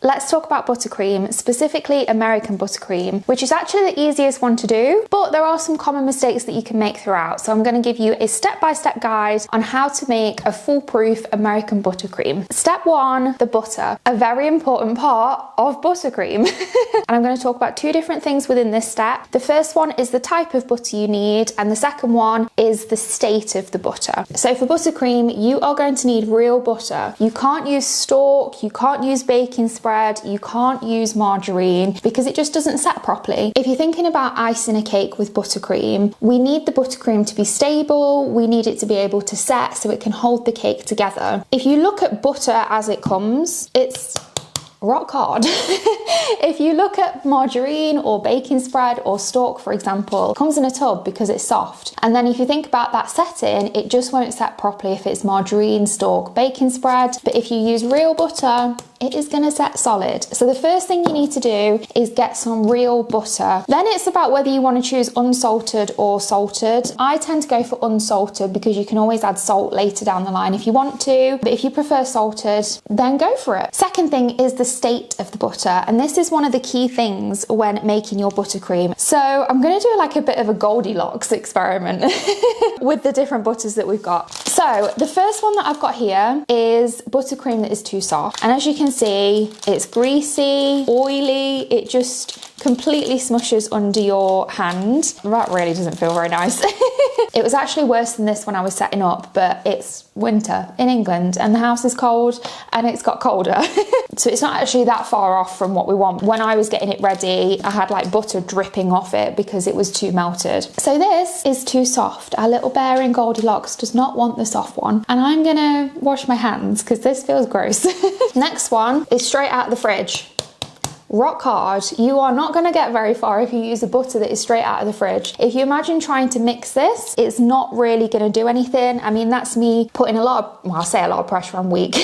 Let's talk about buttercream, specifically American buttercream, which is actually the easiest one to do, but there are some common mistakes that you can make throughout. So I'm going to give you a step-by-step guide on how to make a foolproof American buttercream. Step 1, the butter, a very important part of buttercream. And I'm going to talk about two different things within this step. The first one is the type of butter you need, and the second one is the state of the butter. So for buttercream, you are going to need real butter. You can't use stork, you can't use baking spread, you can't use margarine because it just doesn't set properly. If you're thinking about icing a cake with buttercream, we need the buttercream to be stable, we need it to be able to set so it can hold the cake together. If you look at butter as it comes, it's rock hard. If you look at margarine or baking spread or stork, for example, it comes in a tub because it's soft. And then if you think about that setting, it just won't set properly if it's margarine, stork, baking spread. But if you use real butter, it is going to set solid. So the first thing you need to do is get some real butter. Then it's about whether you want to choose unsalted or salted. I tend to go for unsalted because you can always add salt later down the line if you want to. But if you prefer salted, then go for it. Second thing is the state of the butter. And this is one of the key things when making your buttercream. So I'm going to do like a bit of a Goldilocks experiment with the different butters that we've got. So the first one that I've got here is buttercream that is too soft. And as you can see, it's greasy, oily, it just completely smushes under your hand. That really doesn't feel very nice. It was actually worse than this when I was setting up, but it's winter in England and the house is cold and it's got colder. So it's not actually that far off from what we want. When I was getting it ready, I had like butter dripping off it because it was too melted. So this is too soft. Our little bear in Goldilocks does not want the soft one. And I'm gonna wash my hands because this feels gross. Next one is straight out of the fridge. Rock hard. You are not going to get very far if you use a butter that is straight out of the fridge. If you imagine trying to mix this, it's not really going to do anything. I mean, that's me putting a lot of, well, I'll say a lot of pressure, I'm weak.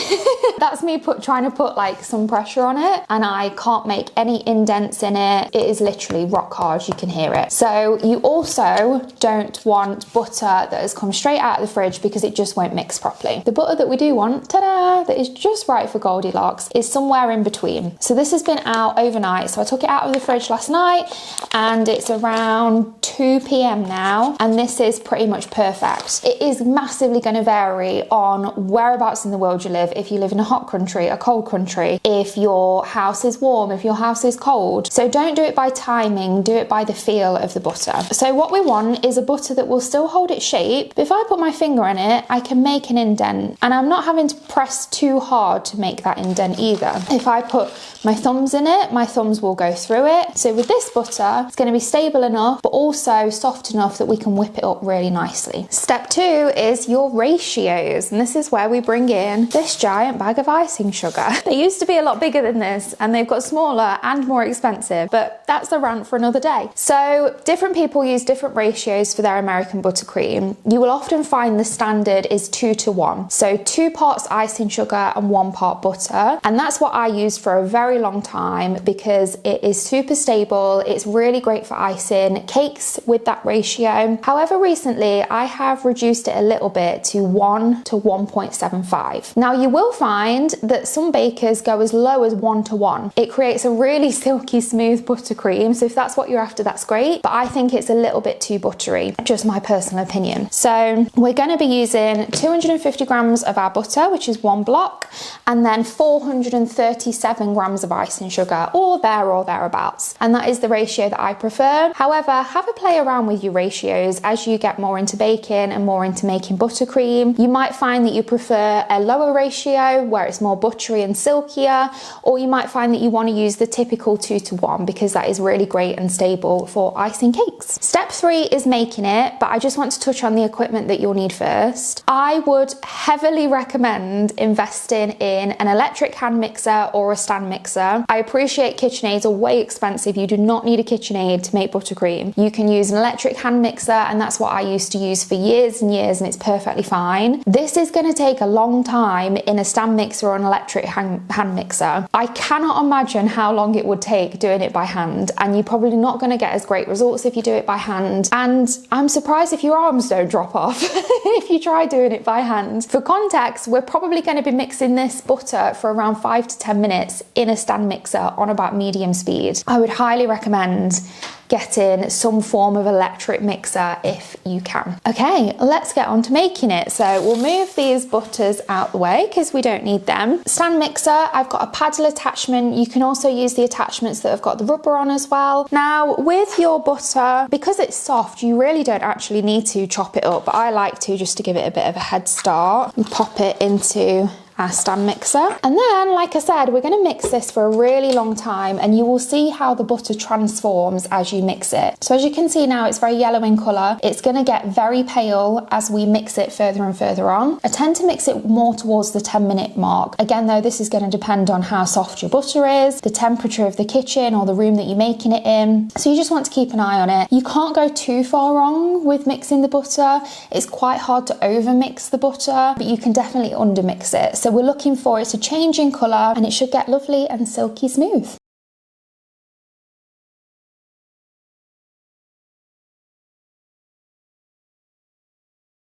That's me trying to put like some pressure on it and I can't make any indents in it. It is literally rock hard, you can hear it. So you also don't want butter that has come straight out of the fridge because it just won't mix properly. The butter that we do want, ta-da, that is just right for Goldilocks is somewhere in between. So this has been out overnight. So I took it out of the fridge last night and it's around 2 p.m. now and this is pretty much perfect. It is massively going to vary on whereabouts in the world you live. If you live in a hot country, a cold country, if your house is warm, if your house is cold. So don't do it by timing, do it by the feel of the butter. So what we want is a butter that will still hold its shape. But if I put my finger in it, I can make an indent and I'm not having to press too hard to make that indent either. If I put my thumbs in it, my thumbs will go through it. So with this butter, it's going to be stable enough, but also soft enough that we can whip it up really nicely. Step 2 is your ratios. And this is where we bring in this giant bag of icing sugar. They used to be a lot bigger than this and they've got smaller and more expensive, but that's a rant for another day. So different people use different ratios for their American buttercream. You will often find the standard is 2:1. So 2 parts icing sugar and 1 part butter. And that's what I used for a very long time because it is super stable. It's really great for icing cakes with that ratio. However, recently I have reduced it a little bit to 1 to 1.75. Now you will find that some bakers go as low as 1:1. It creates a really silky smooth buttercream. So if that's what you're after, that's great. But I think it's a little bit too buttery, just my personal opinion. So we're going to be using 250 grams of our butter, which is 1 block, and then 437 grams of icing sugar, or there or thereabouts. And that is the ratio that I prefer. However, have a play around with your ratios as you get more into baking and more into making buttercream. You might find that you prefer a lower ratio where it's more buttery and silkier, or you might find that you want to use the typical 2:1 because that is really great and stable for icing cakes. Step 3 is making it, but I just want to touch on the equipment that you'll need first. I would heavily recommend investing in an electric hand mixer or a stand mixer. I appreciate appreciate KitchenAids are way expensive. You do not need a KitchenAid to make buttercream. You can use an electric hand mixer, and that's what I used to use for years and years, and it's perfectly fine. This is going to take a long time in a stand mixer or an electric hand mixer. I cannot imagine how long it would take doing it by hand, and you're probably not going to get as great results if you do it by hand. And I'm surprised if your arms don't drop off if you try doing it by hand. For context, we're probably going to be mixing this butter for around 5 to 10 minutes in a stand mixer on about medium speed. I would highly recommend getting some form of electric mixer if you can. Okay, let's get on to making it. So we'll move these butters out the way because we don't need them. Stand mixer, I've got a paddle attachment. You can also use the attachments that have got the rubber on as well. Now with your butter, because it's soft, you really don't actually need to chop it up, but I like to just to give it a bit of a head start and pop it into our stand mixer. And then, like I said, we're going to mix this for a really long time, and you will see how the butter transforms as you mix it. So as you can see now, it's very yellow in colour. It's going to get very pale as we mix it further and further on. I tend to mix it more towards the 10-minute mark. Again though, this is going to depend on how soft your butter is, the temperature of the kitchen or the room that you're making it in. So you just want to keep an eye on it. You can't go too far wrong with mixing the butter. It's quite hard to over mix the butter, but you can definitely under mix it. So we're looking for it to change in colour, and it should get lovely and silky smooth.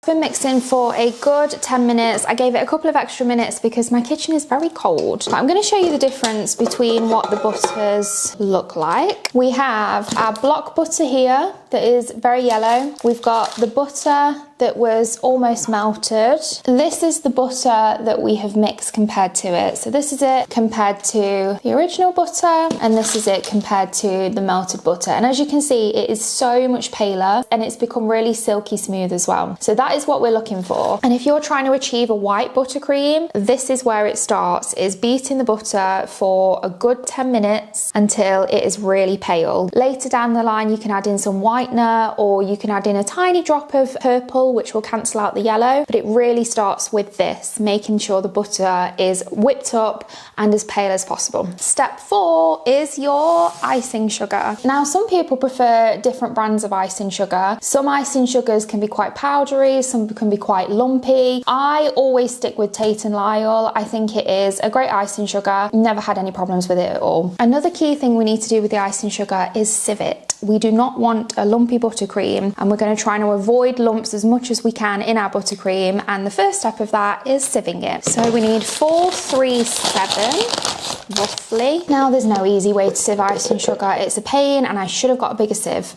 Been mixing for a good 10 minutes. I gave it a couple of extra minutes because my kitchen is very cold. But I'm going to show you the difference between what the butters look like. We have our block butter here that is very yellow. We've got the butter that was almost melted. This is the butter that we have mixed compared to it. So this is it compared to the original butter, and this is it compared to the melted butter. And as you can see, it is so much paler, and it's become really silky smooth as well. So that is what we're looking for. And if you're trying to achieve a white buttercream, this is where it starts, is beating the butter for a good 10 minutes until it is really pale. Later down the line, you can add in some whitener, or you can add in a tiny drop of purple, which will cancel out the yellow, but it really starts with this, making sure the butter is whipped up and as pale as possible. Step 4 is your icing sugar. Now, some people prefer different brands of icing sugar. Some icing sugars can be quite powdery, some can be quite lumpy. I always stick with Tate & Lyle. I think it is a great icing sugar. Never had any problems with it at all. Another key thing we need to do with the icing sugar is sieve it. We do not want a lumpy buttercream, and we're going to try to avoid lumps as much as we can in our buttercream, and the first step of that is sieving it. So we need 437 roughly. Now there's no easy way to sieve icing sugar. It's a pain, and I should have got a bigger sieve.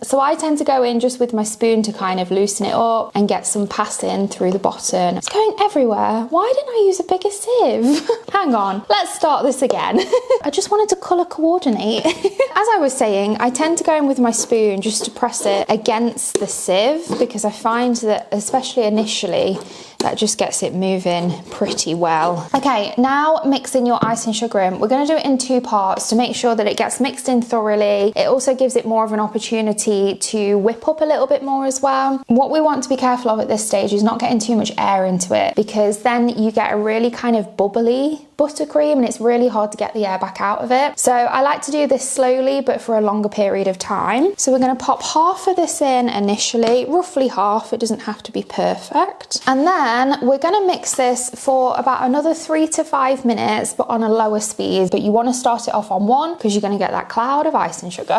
So I tend to go in just with my spoon to kind of loosen it up and get some passing through the bottom. It's going everywhere. Why didn't I use a bigger sieve? Hang on, let's start this again. I just wanted to colour coordinate. As I was saying, I tend to go in with my spoon just to press it against the sieve, because I find that, especially initially, that just gets it moving pretty well. Okay, now mixing your icing sugar in. We're going to do it in 2 parts to make sure that it gets mixed in thoroughly. It also gives it more of an opportunity to whip up a little bit more as well. What we want to be careful of at this stage is not getting too much air into it, because then you get a really kind of bubbly buttercream, and it's really hard to get the air back out of it. So I like to do this slowly, but for a longer period of time. So we're going to pop half of this in initially, roughly half. It doesn't have to be perfect. And then we're going to mix this for about another 3 to 5 minutes, but on a lower speed. But you want to start it off on 1, because you're going to get that cloud of icing sugar.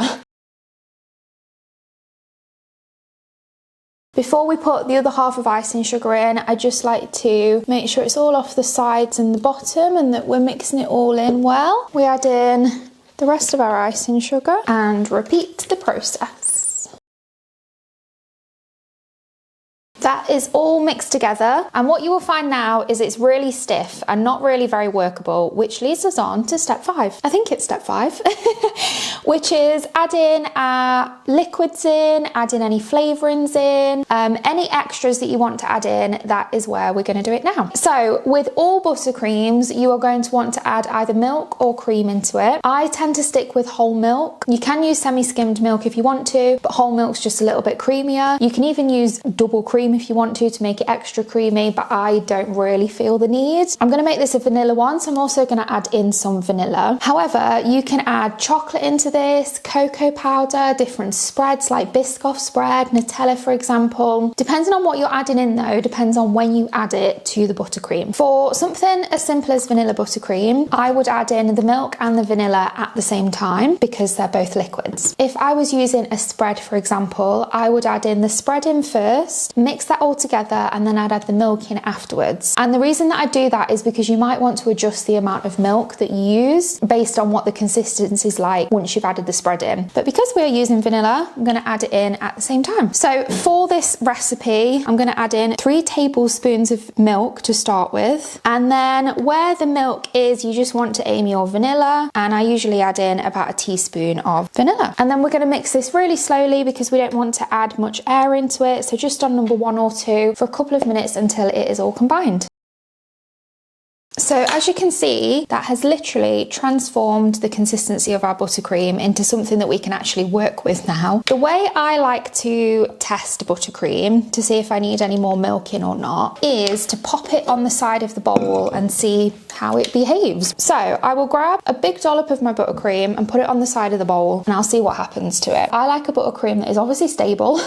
Before we put the other half of icing sugar in, I just like to make sure it's all off the sides and the bottom, and that we're mixing it all in well. We add in the rest of our icing sugar and repeat the process. That is all mixed together, and what you will find now is it's really stiff and not really very workable, which leads us on to step 5. I think it's step 5, which is adding our liquids in, adding any flavourings in, any extras that you want to add in. That is where we're going to do it now. So with all buttercreams, you are going to want to add either milk or cream into it. I tend to stick with whole milk. You can use semi-skimmed milk if you want to, but whole milk's just a little bit creamier. You can even use double cream cream if you want to make it extra creamy, but I don't really feel the need. I'm going to make this a vanilla one, so I'm also going to add in some vanilla. However, you can add chocolate into this, cocoa powder, different spreads like Biscoff spread, Nutella for example. Depending on what you're adding in though, depends on when you add it to the buttercream. For something as simple as vanilla buttercream, I would add in the milk and the vanilla at the same time because they're both liquids. If I was using a spread, for example, I would add in the spread in first, mix that all together, and then I'd add the milk in afterwards. And the reason that I do that is because you might want to adjust the amount of milk that you use based on what the consistency is like once you've added the spread in. But because we are using vanilla, I'm going to add it in at the same time. So for this recipe, I'm going to add in 3 tablespoons of milk to start with. And then where the milk is, you just want to aim your vanilla. And I usually add in about a teaspoon of vanilla. And then we're going to mix this really slowly because we don't want to add much air into it. So just on number 1 or 2 for a couple of minutes until it is all combined. So as you can see, that has literally transformed the consistency of our buttercream into something that we can actually work with now. The way I like to test buttercream to see if I need any more milk in or not is to pop it on the side of the bowl and see how it behaves. So I will grab a big dollop of my buttercream and put it on the side of the bowl and I'll see what happens to it. I like a buttercream that is obviously stable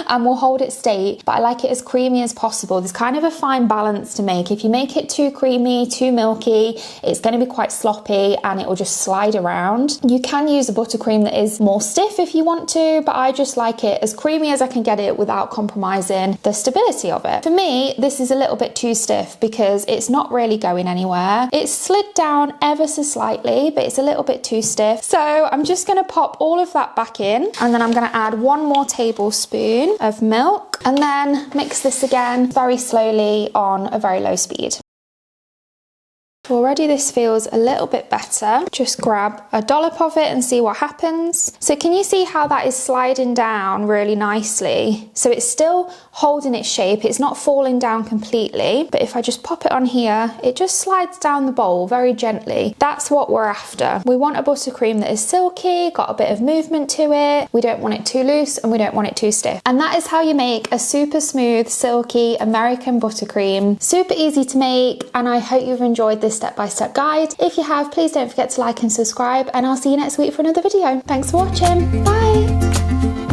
and will hold its state, but I like it as creamy as possible. There's kind of a fine balance to make. If you make it too creamy, too milky, it's going to be quite sloppy and it will just slide around. You can use a buttercream that is more stiff if you want to, but I just like it as creamy as I can get it without compromising the stability of it. For me, this is a little bit too stiff because it's not really going anywhere. It's slid down ever so slightly, but it's a little bit too stiff. So I'm just going to pop all of that back in and then I'm going to add 1 more tablespoon of milk and then mix this again very slowly on a very low speed. Already this feels a little bit better. Just grab a dollop of it and see what happens. So can you see how that is sliding down really nicely? So it's still holding its shape, it's not falling down completely, but if I just pop it on here, it just slides down the bowl very gently. That's what we're after. We want a buttercream that is silky, got a bit of movement to it. We don't want it too loose and we don't want it too stiff. And that is how you make a super smooth, silky American buttercream. Super easy to make, and I hope you've enjoyed this step-by-step guide. If you have, please don't forget to like and subscribe, and I'll see you next week for another video. Thanks for watching. Bye.